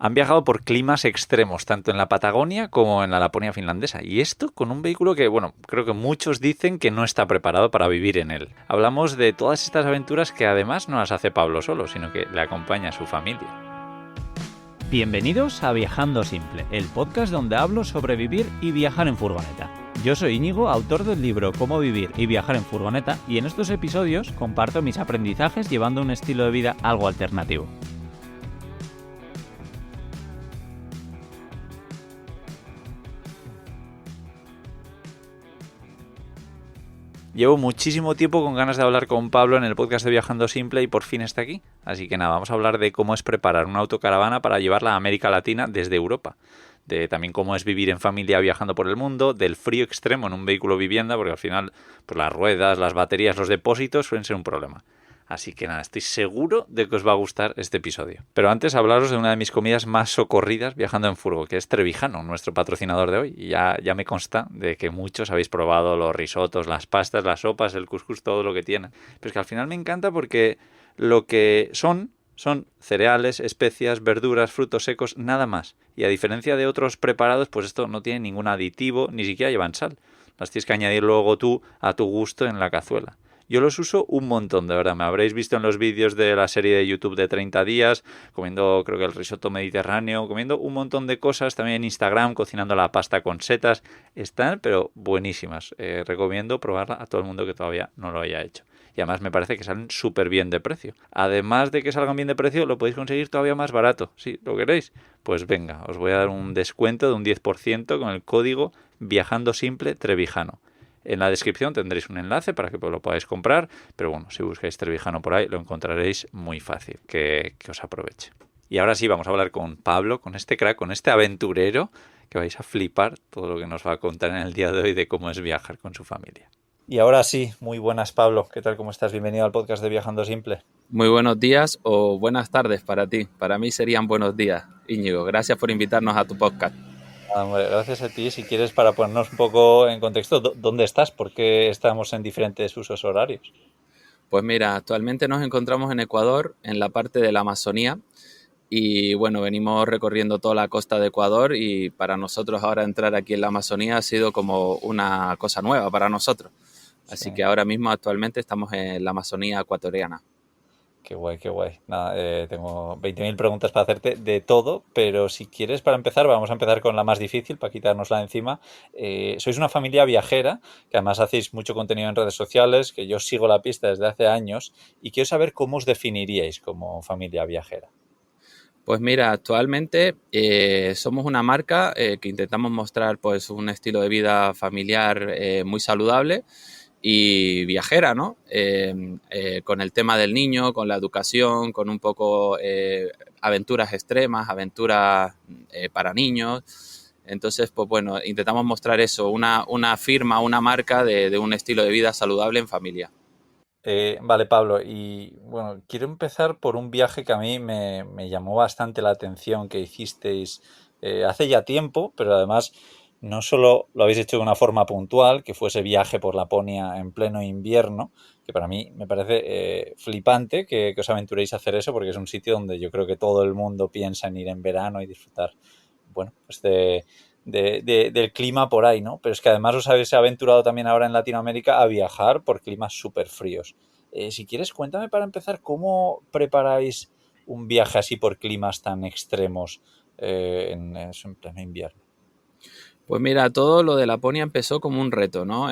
Han viajado por climas extremos, tanto en la Patagonia como en la Laponia finlandesa. Y esto con un vehículo que, bueno, creo que muchos dicen que no está preparado para vivir en él. Hablamos de todas estas aventuras que además no las hace Pablo solo, sino que le acompaña a su familia. Bienvenidos a Viajando Simple, el podcast donde hablo sobre vivir y viajar en furgoneta. Yo soy Íñigo, autor del libro Cómo vivir y viajar en furgoneta, y en estos episodios comparto mis aprendizajes llevando un estilo de vida algo alternativo. Llevo muchísimo tiempo con ganas de hablar con Pablo en el podcast de Viajando Simple y por fin está aquí. Así que nada, vamos a hablar de cómo es preparar una autocaravana para llevarla a América Latina desde Europa. De también cómo es vivir en familia viajando por el mundo, del frío extremo en un vehículo vivienda, porque al final pues las ruedas, las baterías, los depósitos suelen ser un problema. Así que nada, estoy seguro de que os va a gustar este episodio. Pero antes hablaros de una de mis comidas más socorridas viajando en furgo, que es Trevijano, nuestro patrocinador de hoy. Y ya me consta de que muchos habéis probado los risotos, las pastas, las sopas, el cuscús, todo lo que tiene. Pero es que al final me encanta porque lo que son cereales, especias, verduras, frutos secos, nada más. Y a diferencia de otros preparados, pues esto no tiene ningún aditivo, ni siquiera llevan sal. Las tienes que añadir luego tú a tu gusto en la cazuela. Yo los uso un montón, de verdad. Me habréis visto en los vídeos de la serie de YouTube de 30 días, comiendo creo que el risotto mediterráneo, comiendo un montón de cosas, también en Instagram, cocinando la pasta con setas. Están, pero buenísimas. Recomiendo probarla a todo el mundo que todavía no lo haya hecho. Y además me parece que salen súper bien de precio. Además de que salgan bien de precio, lo podéis conseguir todavía más barato. Si lo queréis, pues venga, os voy a dar un descuento de un 10% con el código Viajando Simple Trevijano. En la descripción tendréis un enlace para que lo podáis comprar, pero bueno, si buscáis Trevijano por ahí lo encontraréis muy fácil, que os aproveche. Y ahora sí, vamos a hablar con Pablo, con este crack, con este aventurero, que vais a flipar todo lo que nos va a contar en el día de hoy de cómo es viajar con su familia. Y ahora sí, muy buenas Pablo, ¿qué tal? ¿Cómo estás? Bienvenido al podcast de Viajando Simple. Muy buenos días o buenas tardes para ti. Para mí serían buenos días, Íñigo. Gracias por invitarnos a tu podcast. Gracias a ti. Si quieres, para ponernos un poco en contexto, ¿dónde estás? ¿Por qué estamos en diferentes usos horarios? Pues mira, actualmente nos encontramos en Ecuador, en la parte de la Amazonía, y bueno, venimos recorriendo toda la costa de Ecuador y para nosotros ahora entrar aquí en la Amazonía ha sido como una cosa nueva para nosotros. Así que ahora mismo actualmente estamos en la Amazonía ecuatoriana. Qué guay, qué guay. Nada, tengo 20.000 preguntas para hacerte de todo, pero si quieres, para empezar, vamos a empezar con la más difícil, para quitárnosla de encima. Sois una familia viajera, que además hacéis mucho contenido en redes sociales, que yo sigo la pista desde hace años, y quiero saber cómo os definiríais como familia viajera. Pues mira, actualmente somos una marca que intentamos mostrar pues un estilo de vida familiar muy saludable y viajera, ¿no? Con el tema del niño, con la educación, con un poco aventuras extremas, aventuras para niños. Entonces, pues bueno, intentamos mostrar eso, una firma, una marca de un estilo de vida saludable en familia. Vale, Pablo, y bueno, quiero empezar por un viaje que a mí me llamó bastante la atención que hicisteis hace ya tiempo, pero además no solo lo habéis hecho de una forma puntual, que fue ese viaje por Laponia en pleno invierno, que para mí me parece flipante que os aventuréis a hacer eso, porque es un sitio donde yo creo que todo el mundo piensa en ir en verano y disfrutar, bueno, pues del clima por ahí, ¿no? Pero es que además os habéis aventurado también ahora en Latinoamérica a viajar por climas súper fríos. Si quieres, cuéntame para empezar cómo preparáis un viaje así por climas tan extremos en pleno invierno. Pues mira, todo lo de Laponia empezó como un reto, ¿no?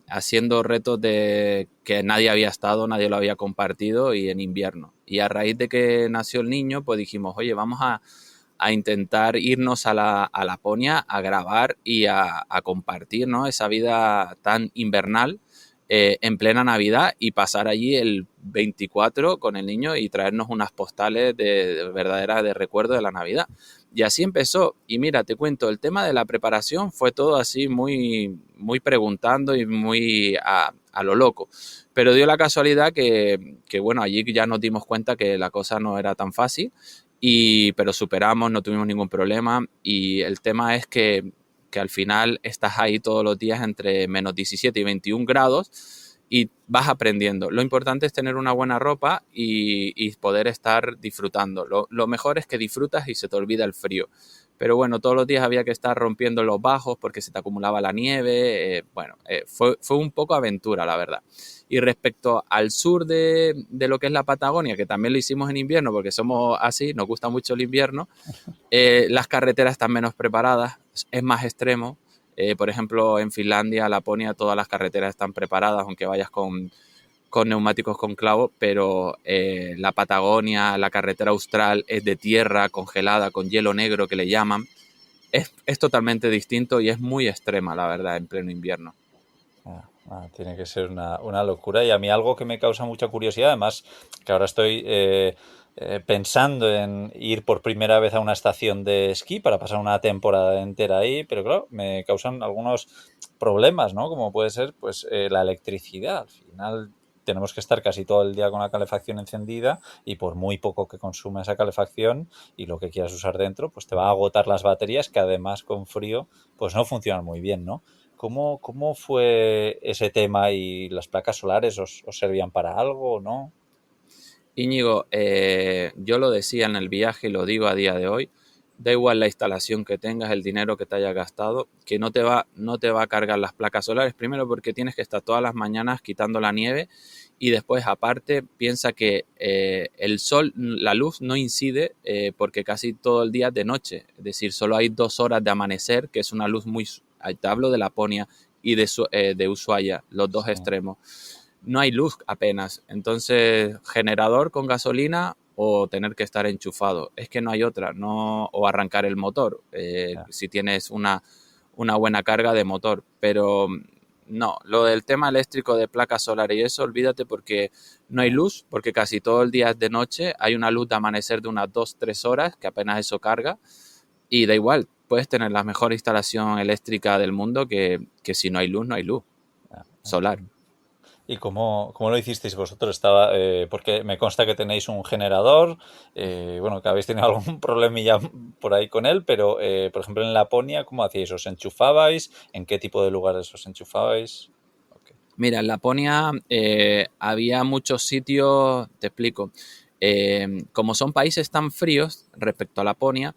Haciendo retos de que nadie había estado, nadie lo había compartido y en invierno. Y a raíz de que nació el niño, pues dijimos, oye, vamos a intentar irnos a Laponia a grabar y a compartir, ¿no? Esa vida tan invernal en plena Navidad y pasar allí el 24 con el niño y traernos unas postales de verdaderas de recuerdo de la Navidad. Y así empezó. Y mira, te cuento, el tema de la preparación fue todo así muy, muy preguntando y muy a lo loco. Pero dio la casualidad que, bueno, allí ya nos dimos cuenta que la cosa no era tan fácil, pero superamos, no tuvimos ningún problema. Y el tema es que al final estás ahí todos los días entre menos 17 y 21 grados y vas aprendiendo. Lo importante es tener una buena ropa y poder estar disfrutando. Lo mejor es que disfrutas y se te olvida el frío. Pero bueno, todos los días había que estar rompiendo los bajos porque se te acumulaba la nieve. Fue un poco aventura, la verdad. Y respecto al sur de lo que es la Patagonia, que también lo hicimos en invierno porque somos así, nos gusta mucho el invierno, las carreteras están menos preparadas, es más extremo. Por ejemplo, en Finlandia, Laponia, todas las carreteras están preparadas, aunque vayas con neumáticos con clavo, pero la Patagonia, la carretera austral es de tierra congelada, con hielo negro que le llaman. Es totalmente distinto y es muy extrema, la verdad, en pleno invierno. Tiene que ser una locura. Y a mí algo que me causa mucha curiosidad, además que ahora estoy pensando en ir por primera vez a una estación de esquí para pasar una temporada entera ahí, pero claro, me causan algunos problemas, ¿no? Como puede ser pues la electricidad. Al final tenemos que estar casi todo el día con la calefacción encendida y por muy poco que consuma esa calefacción y lo que quieras usar dentro, pues te va a agotar las baterías que además con frío pues no funcionan muy bien, ¿no? ¿Cómo fue ese tema y las placas solares os servían para algo o no? Íñigo, yo lo decía en el viaje y lo digo a día de hoy, da igual la instalación que tengas, el dinero que te hayas gastado, que no te va a cargar las placas solares, primero porque tienes que estar todas las mañanas quitando la nieve y después aparte piensa que el sol, la luz no incide porque casi todo el día es de noche, es decir, solo hay 2 horas de amanecer, que es una luz muy, te hablo de Laponia y de Ushuaia, los dos extremos. No hay luz apenas, entonces generador con gasolina o tener que estar enchufado, es que no hay otra, no, o arrancar el motor, si tienes una buena carga de motor, pero no, lo del tema eléctrico de placas solares y eso, olvídate porque no hay luz, porque casi todo el día es de noche, hay una luz de amanecer de unas 2-3 horas, que apenas eso carga, y da igual, puedes tener la mejor instalación eléctrica del mundo que si no hay luz, no hay luz solar. ¿Y cómo lo hicisteis vosotros? Porque me consta que tenéis un generador, bueno, que habéis tenido algún problemilla por ahí con él, pero por ejemplo en Laponia, ¿cómo hacíais? ¿Os enchufabais? ¿En qué tipo de lugares os enchufabais? Okay. Mira, en Laponia había muchos sitios, te explico, como son países tan fríos respecto a Laponia,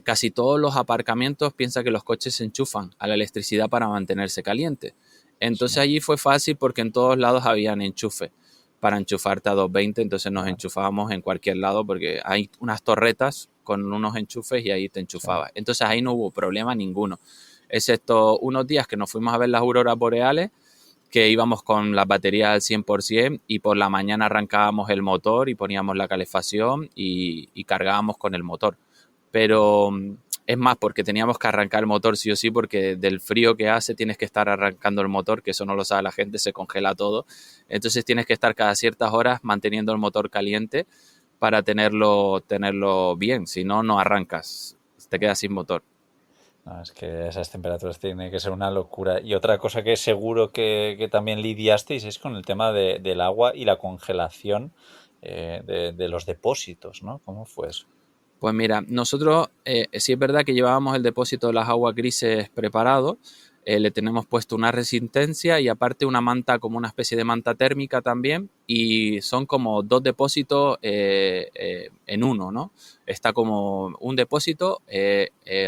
casi todos los aparcamientos piensan que los coches se enchufan a la electricidad para mantenerse caliente. Entonces Sí. allí fue fácil porque en todos lados habían enchufe para enchufarte a 220, entonces nos enchufábamos en cualquier lado porque hay unas torretas con unos enchufes y ahí te Sí. enchufabas. Entonces ahí no hubo problema ninguno, excepto unos días que nos fuimos a ver las auroras boreales, que íbamos con las baterías al 100% y por la mañana arrancábamos el motor y poníamos la calefacción y cargábamos con el motor. Pero es más, porque teníamos que arrancar el motor sí o sí, porque del frío que hace tienes que estar arrancando el motor, que eso no lo sabe la gente, se congela todo. Entonces tienes que estar cada ciertas horas manteniendo el motor caliente para tenerlo bien, si no, no arrancas, te quedas sin motor. No, es que a esas temperaturas tiene que ser una locura. Y otra cosa que seguro que también lidiasteis es con el tema del agua y la congelación de los depósitos, ¿no? ¿Cómo fue eso? Pues mira, nosotros sí es verdad que llevábamos el depósito de las aguas grises preparado, le tenemos puesto una resistencia y aparte una manta, como una especie de manta térmica también, y son como 2 depósitos en uno, ¿no? Está como un depósito,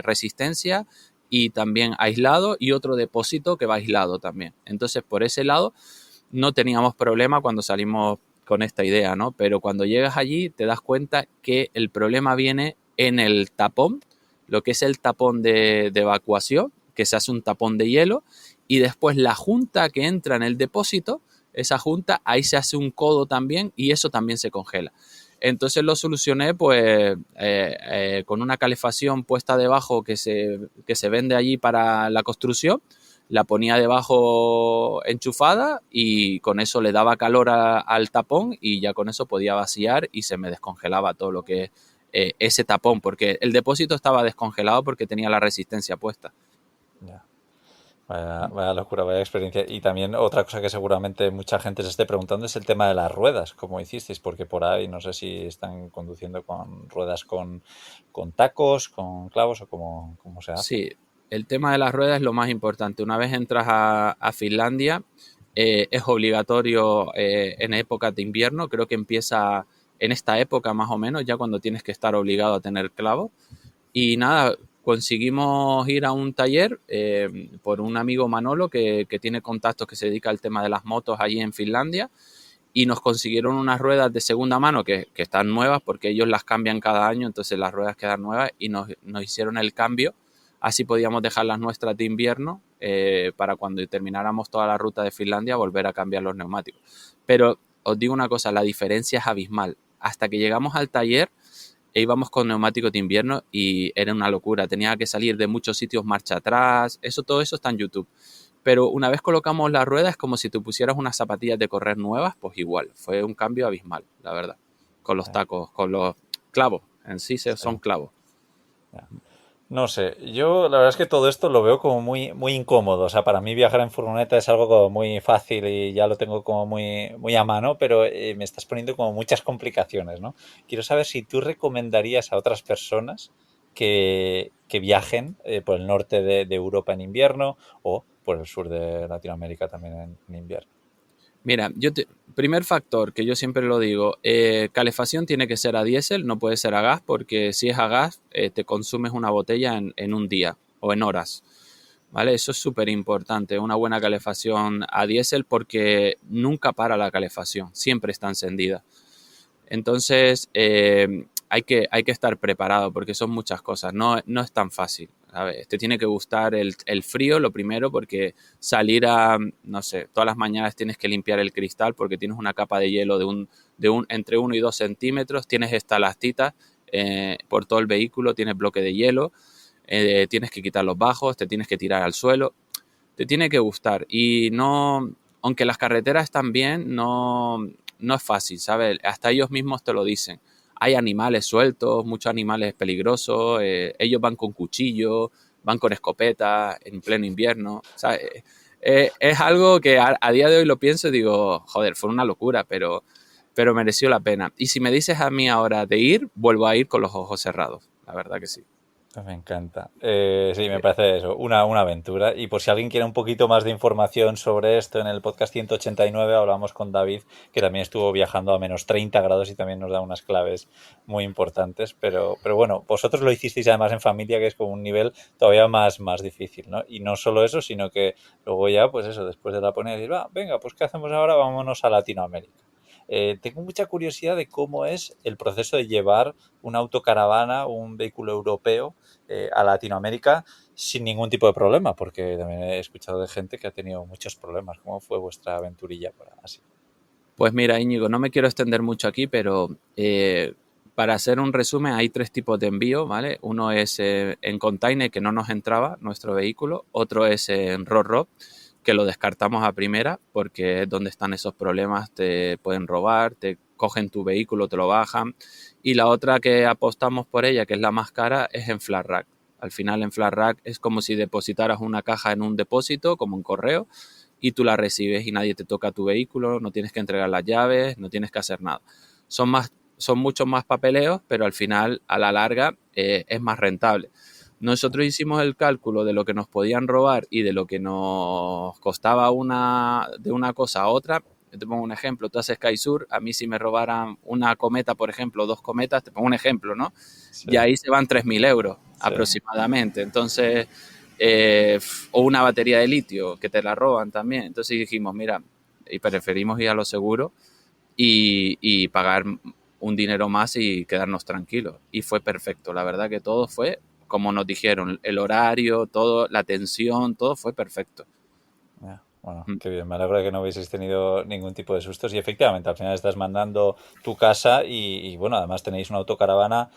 resistencia y también aislado y otro depósito que va aislado también. Entonces por ese lado no teníamos problema cuando salimos con esta idea, ¿no? Pero cuando llegas allí te das cuenta que el problema viene en el tapón, lo que es el tapón de evacuación, que se hace un tapón de hielo, y después la junta que entra en el depósito, esa junta, ahí se hace un codo también y eso también se congela. Entonces lo solucioné pues con una calefacción puesta debajo que se vende allí para la construcción, la ponía debajo enchufada y con eso le daba calor al tapón y ya con eso podía vaciar y se me descongelaba todo lo que es ese tapón, porque el depósito estaba descongelado porque tenía la resistencia puesta. Ya. Vaya locura, vaya experiencia. Y también otra cosa que seguramente mucha gente se esté preguntando es el tema de las ruedas, cómo hicisteis, porque por ahí no sé si están conduciendo con ruedas con tacos, con clavos o cómo se hace. Sí, el tema de las ruedas es lo más importante. Una vez entras a Finlandia, es obligatorio en épocas de invierno, creo que empieza en esta época más o menos, ya cuando tienes que estar obligado a tener clavo. Y nada, conseguimos ir a un taller por un amigo Manolo que tiene contactos, que se dedica al tema de las motos allí en Finlandia, y nos consiguieron unas ruedas de segunda mano que están nuevas porque ellos las cambian cada año, entonces las ruedas quedan nuevas y nos hicieron el cambio. Así podíamos dejar las nuestras de invierno para cuando termináramos toda la ruta de Finlandia volver a cambiar los neumáticos. Pero os digo una cosa, la diferencia es abismal. Hasta que llegamos al taller íbamos con neumáticos de invierno y era una locura. Tenía que salir de muchos sitios marcha atrás. Todo eso está en YouTube. Pero una vez colocamos la rueda es como si tú pusieras unas zapatillas de correr nuevas, pues igual. Fue un cambio abismal, la verdad. Con los tacos, con los clavos. En sí son clavos. No sé, yo la verdad es que todo esto lo veo como muy, muy incómodo. O sea, para mí viajar en furgoneta es algo como muy fácil y ya lo tengo como muy, muy a mano, pero me estás poniendo como muchas complicaciones, ¿no? Quiero saber si tú recomendarías a otras personas que viajen por el norte de Europa en invierno o por el sur de Latinoamérica también en invierno. Mira, primer factor que yo siempre lo digo, calefacción tiene que ser a diésel, no puede ser a gas, porque si es a gas te consumes una botella en un día o en horas, ¿vale? Eso es súper importante, una buena calefacción a diésel porque nunca para la calefacción, siempre está encendida. Entonces hay que estar preparado porque son muchas cosas, no es tan fácil. ¿Sabes? Te tiene que gustar el frío, lo primero, porque salir no sé, todas las mañanas tienes que limpiar el cristal porque tienes una capa de hielo entre 1 y 2 centímetros, tienes estalactitas por todo el vehículo, tienes bloque de hielo, tienes que quitar los bajos, te tienes que tirar al suelo, te tiene que gustar y no, aunque las carreteras están bien, no es fácil, ¿sabes? Hasta ellos mismos te lo dicen. Hay animales sueltos, muchos animales peligrosos, ellos van con cuchillo, van con escopeta en pleno invierno. O sea, es algo que a día de hoy lo pienso y digo, joder, fue una locura, pero mereció la pena. Y si me dices a mí ahora de ir, vuelvo a ir con los ojos cerrados, la verdad que sí. Me encanta. Sí, me parece eso, una aventura. Y por si alguien quiere un poquito más de información sobre esto, en el podcast 189 hablamos con David, que también estuvo viajando a menos 30 grados y también nos da unas claves muy importantes. Pero bueno, vosotros lo hicisteis además en familia, que es como un nivel todavía más difícil, ¿no? Y no solo eso, sino que luego ya, pues eso, después de la ponida, decir, va, venga, pues ¿qué hacemos ahora? Vámonos a Latinoamérica. Tengo mucha curiosidad de cómo es el proceso de llevar una autocaravana, un vehículo europeo a Latinoamérica sin ningún tipo de problema, porque también he escuchado de gente que ha tenido muchos problemas. ¿Cómo fue vuestra aventurilla por así? Pues mira, Íñigo, no me quiero extender mucho aquí, pero para hacer un resumen hay 3 tipos de envío, ¿vale? Uno es en container, que no nos entraba nuestro vehículo. Otro es en Ro-Ro, que lo descartamos a primera porque es donde están esos problemas, te pueden robar, te cogen tu vehículo, te lo bajan. Y la otra que apostamos por ella, que es la más cara, es en Flat Rack. Al final en Flat Rack es como si depositaras una caja en un depósito, como un correo, y tú la recibes y nadie te toca tu vehículo, no tienes que entregar las llaves, no tienes que hacer nada. Son muchos más papeleos, pero al final, a la larga, es más rentable. Nosotros hicimos el cálculo de lo que nos podían robar y de lo que nos costaba de una cosa a otra. Yo te pongo un ejemplo, tú haces Skytour, a mí si me robaran una cometa, por ejemplo, 2 cometas, te pongo un ejemplo, ¿no? Sí, Y ahí se van 3.000 euros sí. aproximadamente. Entonces, o una batería de litio que te la roban también. Entonces dijimos, mira, y preferimos ir a lo seguro y pagar un dinero más y quedarnos tranquilos. Y fue perfecto, la verdad que todo fue como nos dijeron, el horario, todo, la atención, todo fue perfecto. Bueno, qué bien, me alegro de que no hubieseis tenido ningún tipo de sustos y efectivamente al final estás mandando tu casa y bueno, además tenéis una autocaravana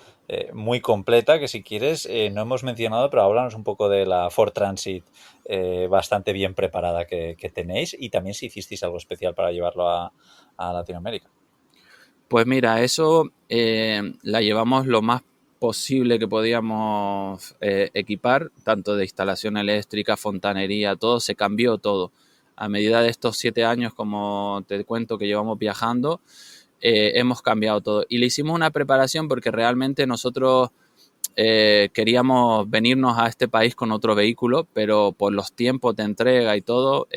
muy completa que si quieres no hemos mencionado, pero háblanos un poco de la Ford Transit bastante bien preparada que tenéis y también si hicisteis algo especial para llevarlo a Latinoamérica. Pues mira, eso la llevamos lo más posible que podíamos equipar, tanto de instalación eléctrica, fontanería, todo, se cambió todo. A medida de estos 7 años, como te cuento, que llevamos viajando, hemos cambiado todo. Y le hicimos una preparación porque realmente nosotros queríamos venirnos a este país con otro vehículo, pero por los tiempos de entrega y todo,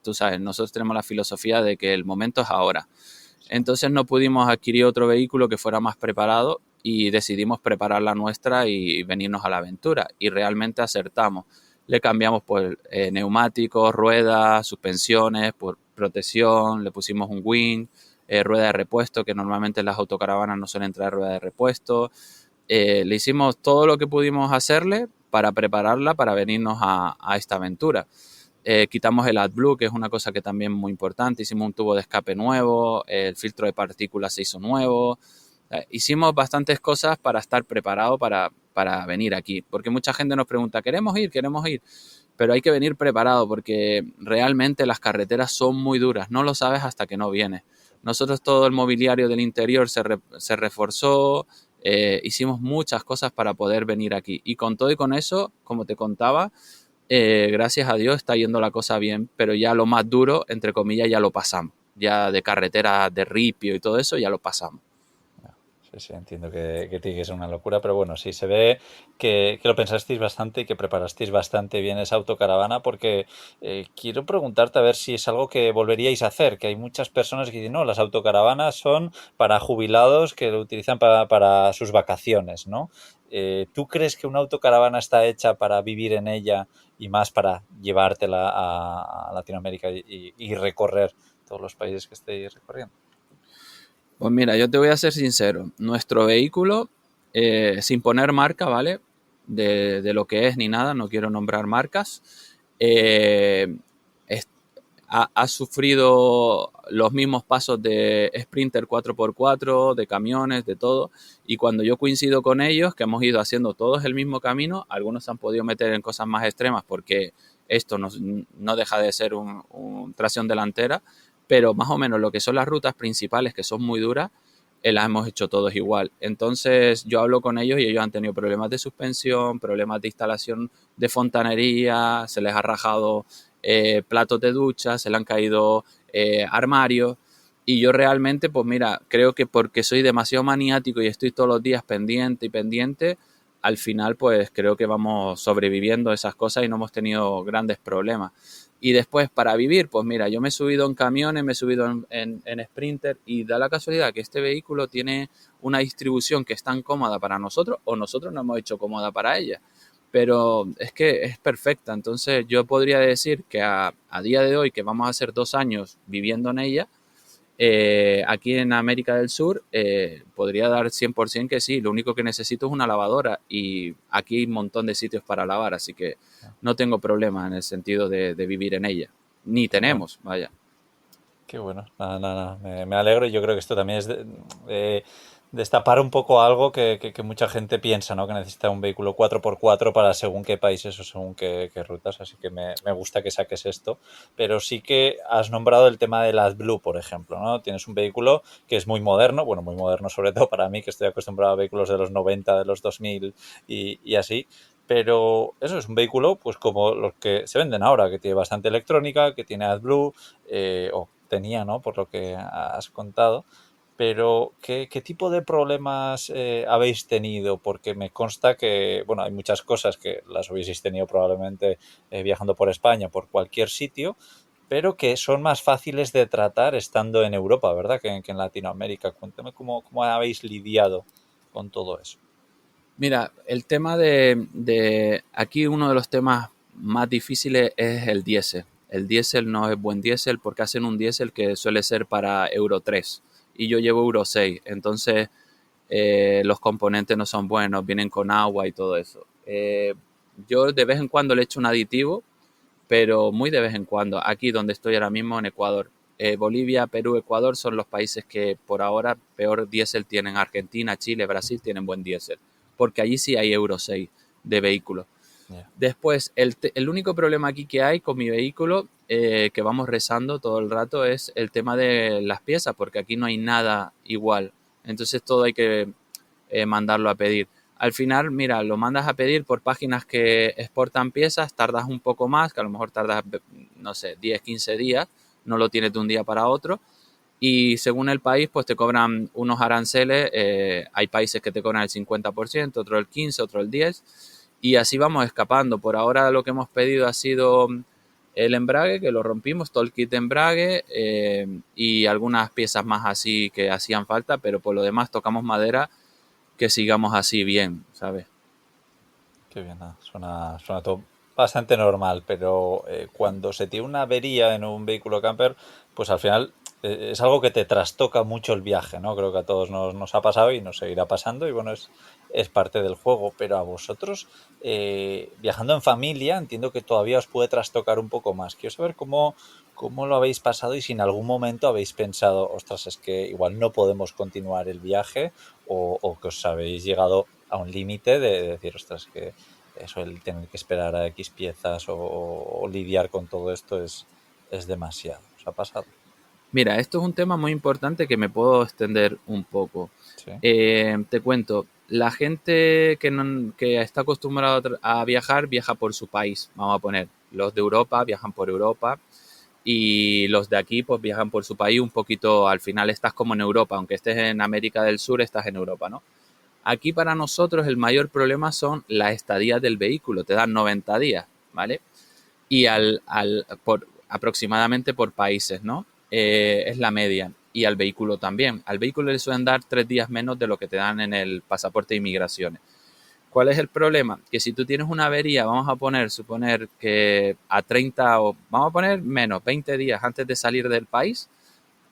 tú sabes, nosotros tenemos la filosofía de que el momento es ahora. Entonces no pudimos adquirir otro vehículo que fuera más preparado y decidimos preparar la nuestra y venirnos a la aventura. Y realmente acertamos. Le cambiamos pues, neumáticos, ruedas, suspensiones, por protección, le pusimos un wing, rueda de repuesto, que normalmente en las autocaravanas no suelen traer rueda de repuesto. Le hicimos todo lo que pudimos hacerle para prepararla para venirnos a esta aventura. Quitamos el AdBlue, que es una cosa que también es muy importante. Hicimos un tubo de escape nuevo, el filtro de partículas se hizo nuevo. Hicimos bastantes cosas para estar preparado para venir aquí. Porque mucha gente nos pregunta, queremos ir, pero hay que venir preparado porque realmente las carreteras son muy duras. No lo sabes hasta que no vienes. Nosotros todo el mobiliario del interior se reforzó, hicimos muchas cosas para poder venir aquí. Y con todo y con eso, como te contaba, gracias a Dios está yendo la cosa bien, pero ya lo más duro, entre comillas, ya lo pasamos. Ya de carretera de ripio y todo eso, ya lo pasamos. Sí, entiendo que tiene que ser una locura, pero bueno, sí, se ve que lo pensasteis bastante y que preparasteis bastante bien esa autocaravana, porque quiero preguntarte a ver si es algo que volveríais a hacer, que hay muchas personas que dicen, no, las autocaravanas son para jubilados que lo utilizan para sus vacaciones, ¿no? ¿Tú crees que una autocaravana está hecha para vivir en ella y más para llevártela a Latinoamérica y recorrer todos los países que estéis recorriendo? Pues mira, yo te voy a ser sincero. Nuestro vehículo, sin poner marca, ¿vale? De lo que es ni nada, no quiero nombrar marcas, eh, es- ha sufrido los mismos pasos de Sprinter 4x4, de camiones, de todo. Y cuando yo coincido con ellos, que hemos ido haciendo todos el mismo camino, algunos se han podido meter en cosas más extremas porque esto no deja de ser un tracción delantera, pero más o menos lo que son las rutas principales, que son muy duras, las hemos hecho todos igual. Entonces yo hablo con ellos y ellos han tenido problemas de suspensión, problemas de instalación de fontanería, se les ha rajado platos de ducha, se le han caído armarios. Y yo realmente, pues mira, creo que porque soy demasiado maniático y estoy todos los días pendiente y pendiente, al final pues creo que vamos sobreviviendo a esas cosas y no hemos tenido grandes problemas. Y después para vivir, pues mira, yo me he subido en camiones, me he subido en Sprinter y da la casualidad que este vehículo tiene una distribución que es tan cómoda para nosotros o nosotros nos hemos hecho cómoda para ella. Pero es que es perfecta, entonces yo podría decir que a día de hoy, que vamos a hacer 2 años viviendo en ella, aquí en América del Sur, podría dar 100% que sí. Lo único que necesito es una lavadora y aquí hay un montón de sitios para lavar, así que no tengo problema en el sentido de vivir en ella. Ni Qué bueno. tenemos, vaya. Qué bueno, nada, nada, me alegro y yo creo que esto también es de destapar un poco algo que mucha gente piensa, ¿no? Que necesita un vehículo 4x4 para según qué países o según qué rutas, así que me gusta que saques esto, pero sí que has nombrado el tema del AdBlue, por ejemplo, ¿no? Tienes un vehículo que es muy moderno, bueno, muy moderno sobre todo para mí, que estoy acostumbrado a vehículos de los 90, de los 2000 y así, pero eso es un vehículo pues como los que se venden ahora, que tiene bastante electrónica, que tiene AdBlue, o tenía, ¿no? Por lo que has contado. Pero, ¿qué tipo de problemas habéis tenido? Porque me consta que, bueno, hay muchas cosas que las hubieseis tenido probablemente viajando por España, por cualquier sitio, pero que son más fáciles de tratar estando en Europa, ¿verdad? Que en Latinoamérica. Cuéntame cómo habéis lidiado con todo eso. Mira, el tema de aquí uno de los temas más difíciles es el diésel. El diésel no es buen diésel porque hacen un diésel que suele ser para Euro 3 y yo llevo Euro 6. Entonces los componentes no son buenos, vienen con agua y todo eso. Yo de vez en cuando le echo un aditivo, pero muy de vez en cuando. Aquí donde estoy ahora mismo en Ecuador. Bolivia, Perú, Ecuador son los países que por ahora peor diésel tienen. Argentina, Chile, Brasil tienen buen diésel, porque allí sí hay Euro 6 de vehículos. Yeah. Después, el único problema aquí que hay con mi vehículo, que vamos rezando todo el rato, es el tema de las piezas, porque aquí no hay nada igual. Entonces todo hay que mandarlo a pedir. Al final, mira, lo mandas a pedir por páginas que exportan piezas, tardas un poco más, que a lo mejor tardas, no sé, 10, 15 días, no lo tienes de un día para otro, y según el país, pues te cobran unos aranceles. Hay países que te cobran el 50%, otro el 15%, otro el 10%, y así vamos escapando. Por ahora lo que hemos pedido ha sido el embrague, que lo rompimos, todo el kit de embrague, y algunas piezas más así que hacían falta, pero por lo demás tocamos madera, que sigamos así bien, ¿sabes? Qué bien, suena todo bastante normal, pero cuando se tiene una avería en un vehículo camper, pues al final es algo que te trastoca mucho el viaje, ¿no? Creo que a todos nos ha pasado y nos seguirá pasando y bueno, es parte del juego, pero a vosotros, viajando en familia, entiendo que todavía os puede trastocar un poco más. Quiero saber cómo lo habéis pasado y si en algún momento habéis pensado, ostras, es que igual no podemos continuar el viaje o que os habéis llegado a un límite de decir, ostras, que eso, el tener que esperar a X piezas o lidiar con todo esto es demasiado. ¿Os ha pasado? Mira, esto es un tema muy importante que me puedo extender un poco. Sí, Te cuento, la gente que está acostumbrada a viajar, viaja por su país, vamos a poner. Los de Europa viajan por Europa y los de aquí pues viajan por su país un poquito. Al final estás como en Europa, aunque estés en América del Sur, estás en Europa, ¿no? Aquí para nosotros el mayor problema son las estadías del vehículo, te dan 90 días, ¿vale? Y aproximadamente por países, ¿no? Es la media. Y al vehículo también. Al vehículo le suelen dar 3 días menos de lo que te dan en el pasaporte de inmigraciones. ¿Cuál es el problema? Que si tú tienes una avería, vamos a suponer que a 30 o vamos a poner menos, 20 días antes de salir del país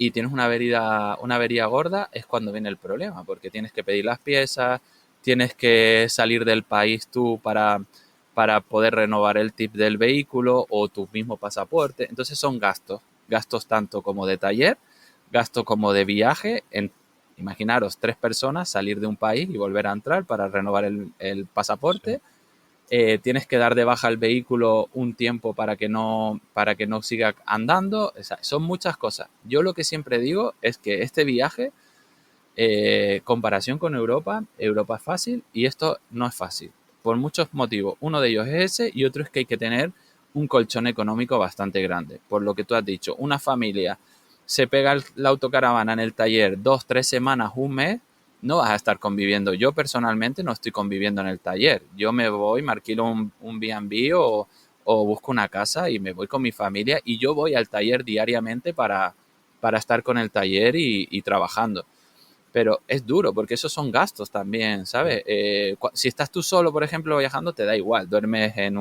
y tienes una avería gorda, es cuando viene el problema, porque tienes que pedir las piezas, tienes que salir del país tú para poder renovar el tip del vehículo o tu mismo pasaporte. Entonces son gastos tanto como de taller, gastos como de viaje. Imaginaros, 3 personas salir de un país y volver a entrar para renovar el sí. pasaporte. Tienes que dar de baja el vehículo un tiempo para que no siga andando. O sea, son muchas cosas. Yo lo que siempre digo es que este viaje, comparación con Europa, Europa es fácil y esto no es fácil, por muchos motivos. Uno de ellos es ese y otro es que hay que tener un colchón económico bastante grande. Por lo que tú has dicho, una familia se pega la autocaravana en el taller 2, 3 semanas, un mes, no vas a estar conviviendo. Yo personalmente no estoy conviviendo en el taller. Yo me voy, me alquilo un B&B o busco una casa y me voy con mi familia y yo voy al taller diariamente para estar con el taller y trabajando. Pero es duro porque esos son gastos también, ¿sabes? Si estás tú solo, por ejemplo, viajando, te da igual, duermes en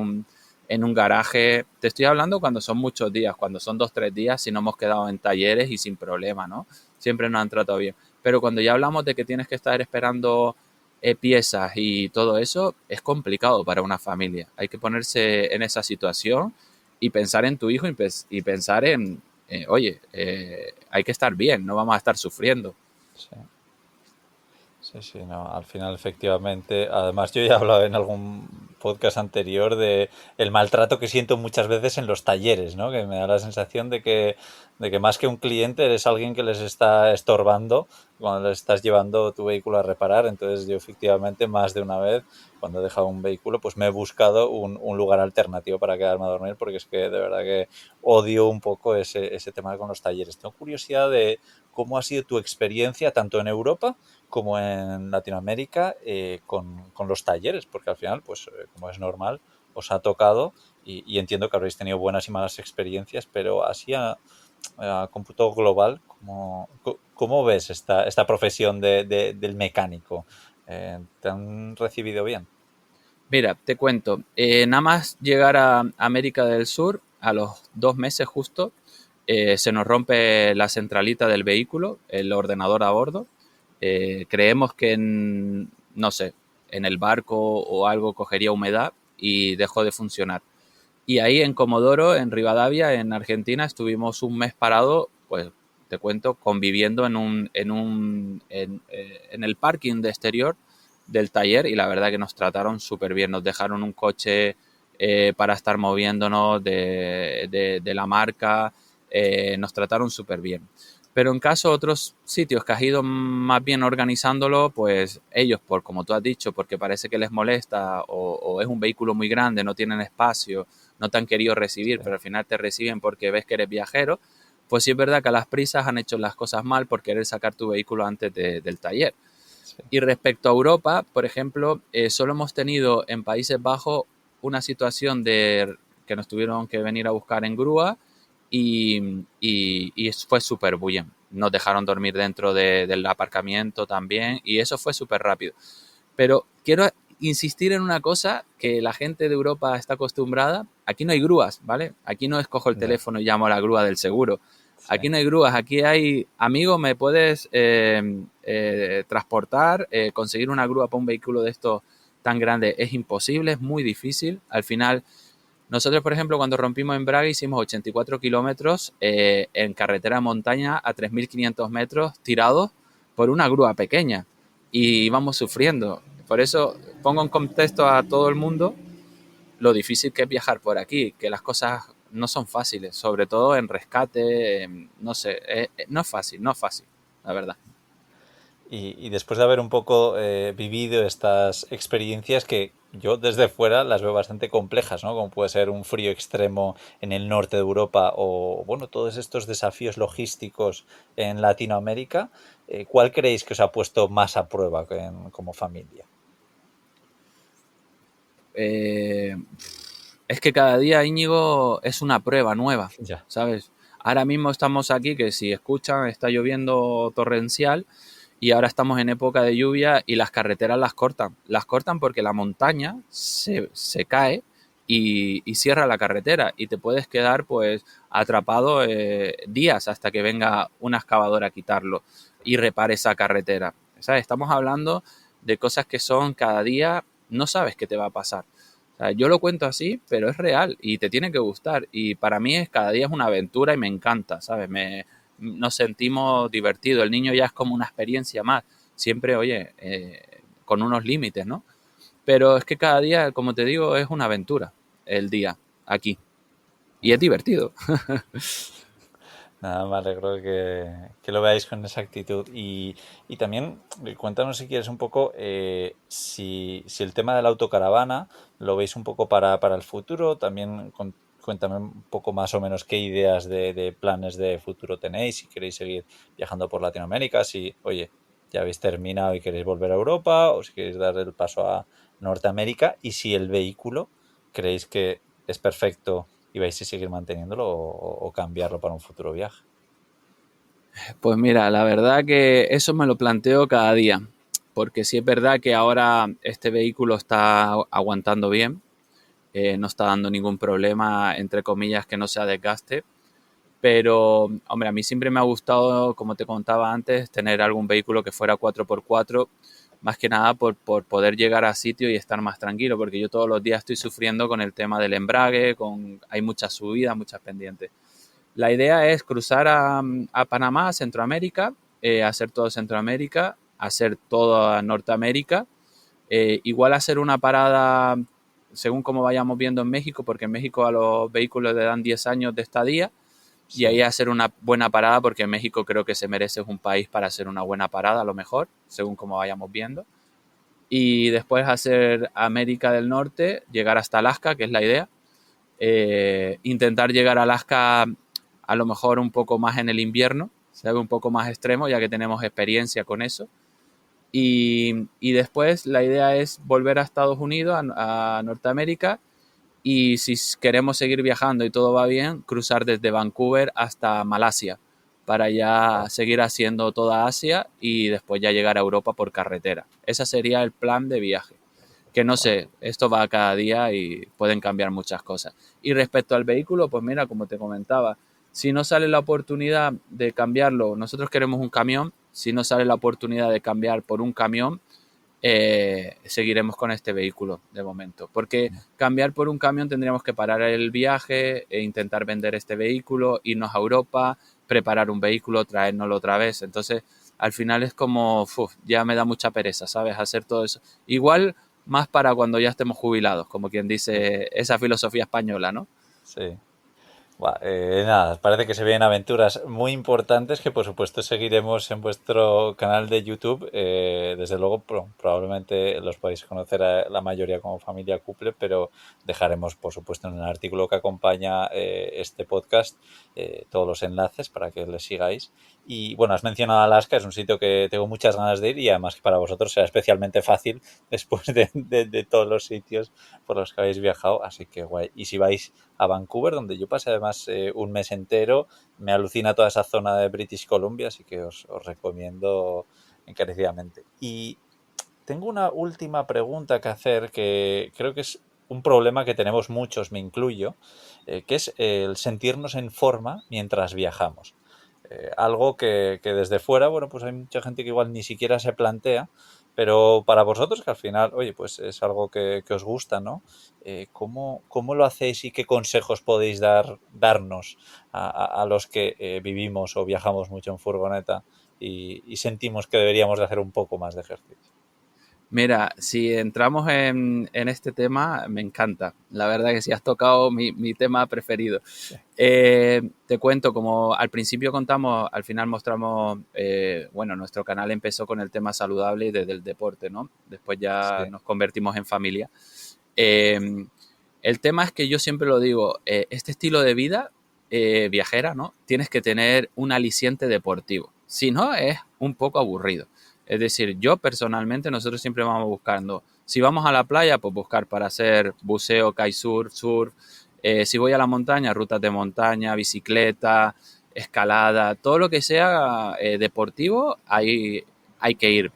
un garaje. Te estoy hablando cuando son muchos días, cuando son 2, 3 días, si no hemos quedado en talleres y sin problema, ¿no? Siempre nos han tratado bien. Pero cuando ya hablamos de que tienes que estar esperando piezas y todo eso, es complicado para una familia. Hay que ponerse en esa situación y pensar en tu hijo y pensar en, oye, hay que estar bien, no vamos a estar sufriendo. Sí. Sí, sí, no, al final efectivamente, además yo ya he hablado en algún podcast anterior de el maltrato que siento muchas veces en los talleres, ¿no? Que me da la sensación de que más que un cliente eres alguien que les está estorbando cuando les estás llevando tu vehículo a reparar. Entonces yo efectivamente más de una vez cuando he dejado un vehículo pues me he buscado un lugar alternativo para quedarme a dormir porque es que de verdad que odio un poco ese tema con los talleres. Tengo curiosidad de cómo ha sido tu experiencia tanto en Europa como en Latinoamérica con los talleres, porque al final, pues como es normal, os ha tocado y entiendo que habréis tenido buenas y malas experiencias, pero así a cómputo global, ¿cómo ves esta profesión del mecánico? ¿Te han recibido bien? Mira, te cuento, nada más llegar a América del Sur, a los 2 meses justo, se nos rompe la centralita del vehículo, el ordenador a bordo. Creemos que, no sé, en el barco o algo cogería humedad y dejó de funcionar. Y ahí en Comodoro, en Rivadavia, en Argentina, estuvimos un mes parado, pues te cuento, conviviendo en el parking de exterior del taller y la verdad que nos trataron súper bien. Nos dejaron un coche para estar moviéndonos de la marca, nos trataron súper bien. Pero en caso de otros sitios que has ido más bien organizándolo, pues ellos, por como tú has dicho, porque parece que les molesta o es un vehículo muy grande, no tienen espacio, no te han querido recibir, Sí, pero al final te reciben porque ves que eres viajero, pues sí es verdad que a las prisas han hecho las cosas mal por querer sacar tu vehículo antes del taller. Sí. Y respecto a Europa, por ejemplo, solo hemos tenido en Países Bajos una situación de que nos tuvieron que venir a buscar en grúa y fue súper bien. Nos dejaron dormir dentro del aparcamiento también y eso fue súper rápido. Pero quiero insistir en una cosa que la gente de Europa está acostumbrada. Aquí no hay grúas, ¿vale? Aquí no escojo el teléfono y llamo a la grúa del seguro. Sí. Aquí no hay grúas, aquí hay, amigo, ¿me puedes transportar? Conseguir una grúa para un vehículo de estos tan grande es imposible, es muy difícil. Al final, nosotros, por ejemplo, cuando rompimos en Braga hicimos 84 kilómetros en carretera de montaña a 3.500 metros tirados por una grúa pequeña y íbamos sufriendo. Por eso pongo en contexto a todo el mundo lo difícil que es viajar por aquí, que las cosas no son fáciles, sobre todo en rescate, no sé, no es fácil, la verdad. Y después de haber un poco vivido estas experiencias que yo desde fuera las veo bastante complejas, ¿no? Como puede ser un frío extremo en el norte de Europa o, bueno, todos estos desafíos logísticos en Latinoamérica, ¿cuál creéis que os ha puesto más a prueba como familia? Eh, es que cada día, Íñigo, es una prueba nueva, Ya. ¿sabes? Ahora mismo estamos aquí, que si escuchan, está lloviendo torrencial y ahora estamos en época de lluvia y las carreteras las cortan. Las cortan porque la montaña se cae y cierra la carretera y te puedes quedar pues atrapado días hasta que venga una excavadora a quitarlo y repare esa carretera. ¿Sabes? Estamos hablando de cosas que son cada día, no sabes qué te va a pasar. O sea, yo lo cuento así, pero es real y te tiene que gustar. Y para mí cada día es una aventura y me encanta, ¿sabes? Nos sentimos divertidos. El niño ya es como una experiencia más. Siempre, oye, con unos límites, ¿no? Pero es que cada día, como te digo, es una aventura el día aquí. Y es divertido. Nada, me alegro que lo veáis con esa actitud. Y también cuéntanos si quieres un poco si el tema de la autocaravana lo veis un poco para el futuro. También cuéntame un poco más o menos qué ideas de planes de futuro tenéis. Si queréis seguir viajando por Latinoamérica, si, oye, ya habéis terminado y queréis volver a Europa o si queréis dar el paso a Norteamérica. Y si el vehículo creéis que es perfecto y vais a seguir manteniéndolo o cambiarlo para un futuro viaje. Pues mira, la verdad que eso me lo planteo cada día. Porque sí es verdad que ahora este vehículo está aguantando bien. No está dando ningún problema, entre comillas, que no sea desgaste. Pero, hombre, a mí siempre me ha gustado, como te contaba antes, tener algún vehículo que fuera 4x4, más que nada por poder llegar a sitio y estar más tranquilo, porque yo todos los días estoy sufriendo con el tema del embrague, hay muchas subidas, muchas pendientes. La idea es cruzar a Panamá, a Centroamérica, hacer todo Centroamérica, hacer toda Norteamérica, igual hacer una parada según como vayamos viendo en México, porque en México a los vehículos le dan 10 años de estadía, y ahí hacer una buena parada, porque en México creo que se merece un país para hacer una buena parada, a lo mejor, según como vayamos viendo. Y después hacer América del Norte, llegar hasta Alaska, que es la idea. Intentar llegar a Alaska a lo mejor un poco más en el invierno, ¿sabe? Un poco más extremo, ya que tenemos experiencia con eso. Y después la idea es volver a Estados Unidos, a Norteamérica, y si queremos seguir viajando y todo va bien, cruzar desde Vancouver hasta Malasia para ya seguir haciendo toda Asia y después ya llegar a Europa por carretera. Ese sería el plan de viaje. Que no sé, esto va cada día y pueden cambiar muchas cosas. Y respecto al vehículo, pues mira, como te comentaba, si no sale la oportunidad de cambiarlo, nosotros queremos un camión, si no sale la oportunidad de cambiar por un camión, seguiremos con este vehículo de momento. Porque cambiar por un camión tendríamos que parar el viaje e intentar vender este vehículo, irnos a Europa, preparar un vehículo, traérnoslo otra vez. Entonces, al final es como, ya me da mucha pereza, ¿sabes? Hacer todo eso. Igual más para cuando ya estemos jubilados, como quien dice esa filosofía española, ¿no? Sí. Nada, parece que se vienen aventuras muy importantes que por supuesto seguiremos en vuestro canal de YouTube. Desde luego probablemente los podéis conocer a la mayoría como Familia Couple, pero dejaremos por supuesto en el artículo que acompaña este podcast todos los enlaces para que les sigáis. Y bueno, has mencionado Alaska, es un sitio que tengo muchas ganas de ir y además que para vosotros será especialmente fácil después de todos los sitios por los que habéis viajado, así que guay. Y si vais a Vancouver, donde yo pasé además un mes entero, me alucina toda esa zona de British Columbia, así que os recomiendo encarecidamente. Y tengo una última pregunta que hacer, que creo que es un problema que tenemos muchos, me incluyo, que es el sentirnos en forma mientras viajamos. Algo que desde fuera, bueno, pues hay mucha gente que igual ni siquiera se plantea, pero para vosotros, que al final, oye, pues es algo que os gusta, ¿no? ¿Cómo lo hacéis y qué consejos podéis darnos a los que vivimos o viajamos mucho en furgoneta y sentimos que deberíamos de hacer un poco más de ejercicio? Mira, si entramos en este tema, me encanta. La verdad que sí has tocado mi tema preferido. Te cuento, como al principio contamos, al final mostramos, bueno, nuestro canal empezó con el tema saludable y desde el deporte, ¿no? Después ya Sí. nos convertimos en familia. Eh, el tema es que yo siempre lo digo, este estilo de vida viajera, ¿no? Tienes que tener un aliciente deportivo. Si no, es un poco aburrido. Es decir, yo personalmente, nosotros siempre vamos buscando, si vamos a la playa, pues buscar para hacer buceo, kitesurf, surf. Si voy a la montaña, rutas de montaña, bicicleta, escalada, todo lo que sea deportivo, ahí hay que ir.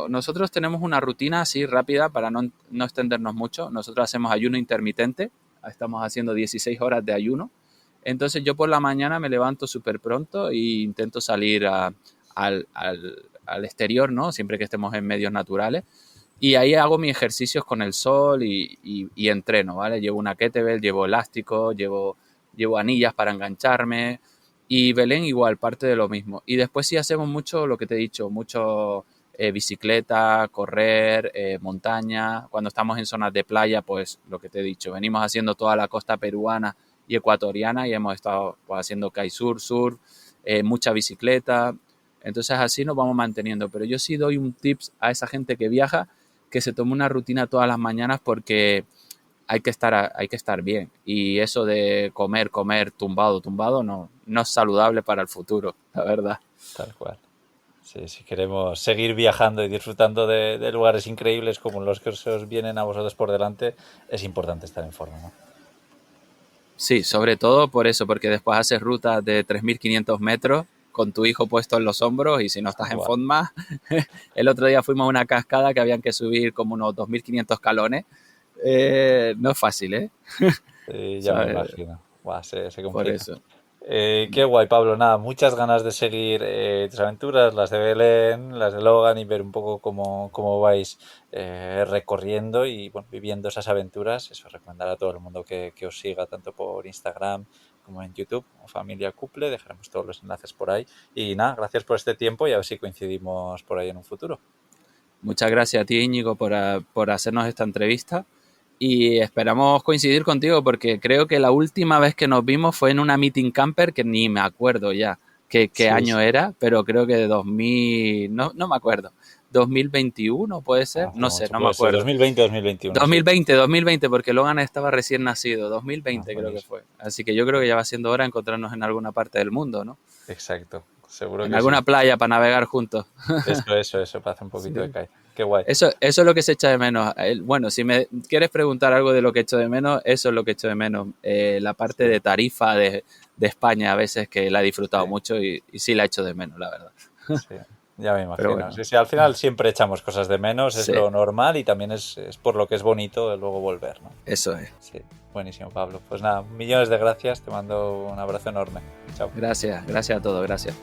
Nosotros tenemos una rutina así rápida para no extendernos mucho. Nosotros hacemos ayuno intermitente, estamos haciendo 16 horas de ayuno. Entonces yo por la mañana me levanto súper pronto e intento salir al exterior, ¿no? Siempre que estemos en medios naturales. Y ahí hago mis ejercicios con el sol y entreno, ¿vale? Llevo una kettlebell, llevo elástico, llevo anillas para engancharme. Y Belén igual, parte de lo mismo. Y después sí hacemos mucho lo que te he dicho, mucho bicicleta, correr, montaña. Cuando estamos en zonas de playa, pues lo que te he dicho, venimos haciendo toda la costa peruana y ecuatoriana y hemos estado pues, haciendo kitesurf, surf, mucha bicicleta. Entonces así nos vamos manteniendo. Pero yo sí doy un tips a esa gente que viaja, que se tome una rutina todas las mañanas porque hay que estar bien. Y eso de comer tumbado, no es saludable para el futuro, la verdad. Tal cual. Sí, si queremos seguir viajando y disfrutando de lugares increíbles como los que os vienen a vosotros por delante, es importante estar en forma, ¿no? Sí, sobre todo por eso, porque después haces rutas de 3.500 metros con tu hijo puesto en los hombros y si no estás en Wow. forma, el otro día fuimos a una cascada que habían que subir como unos 2.500 escalones. No es fácil, ¿eh? Sí, ya me ¿Sabes? imagino. Buah, se Por complica. eso. Qué guay, Pablo. Nada, muchas ganas de seguir tus aventuras, las de Belén, las de Logan y ver un poco cómo vais recorriendo y bueno, viviendo esas aventuras. Eso, recomendar a todo el mundo que os siga tanto por Instagram como en YouTube, como Familia Couple. Dejaremos todos los enlaces por ahí. Y nada, gracias por este tiempo y a ver si coincidimos por ahí en un futuro. Muchas gracias a ti, Íñigo, por hacernos esta entrevista y esperamos coincidir contigo porque creo que la última vez que nos vimos fue en una meeting camper que ni me acuerdo ya qué Sí, año sí. era, pero creo que de 2000, no me acuerdo, 2021 puede ser, Hace no sé, mucho. no me Puede ser acuerdo. 2020-2021, sí. 2020, porque Logan estaba recién nacido, Ah, 2020 creo que buenísimo. fue. Así que yo creo que ya va siendo hora de encontrarnos en alguna parte del mundo, ¿no? Exacto. Seguro En que sí. alguna playa para navegar juntos. Eso, para hacer un poquito de Sí. calle. Qué guay. Eso es lo que se echa de menos. Bueno, si me quieres preguntar algo de lo que echo de menos, eso es lo que echo de menos. La parte Sí, de Tarifa de España a veces que la he sí, disfrutado mucho y sí la echo de menos, la verdad. sí. Ya me Pero imagino. bueno, Sí, sí, al final siempre echamos cosas de menos, es sí, lo normal y también es por lo que es bonito de luego volver, ¿no? eso es. Sí, buenísimo, Pablo. Pues nada, millones de gracias, te mando un abrazo enorme. Chao. Gracias a todos, gracias.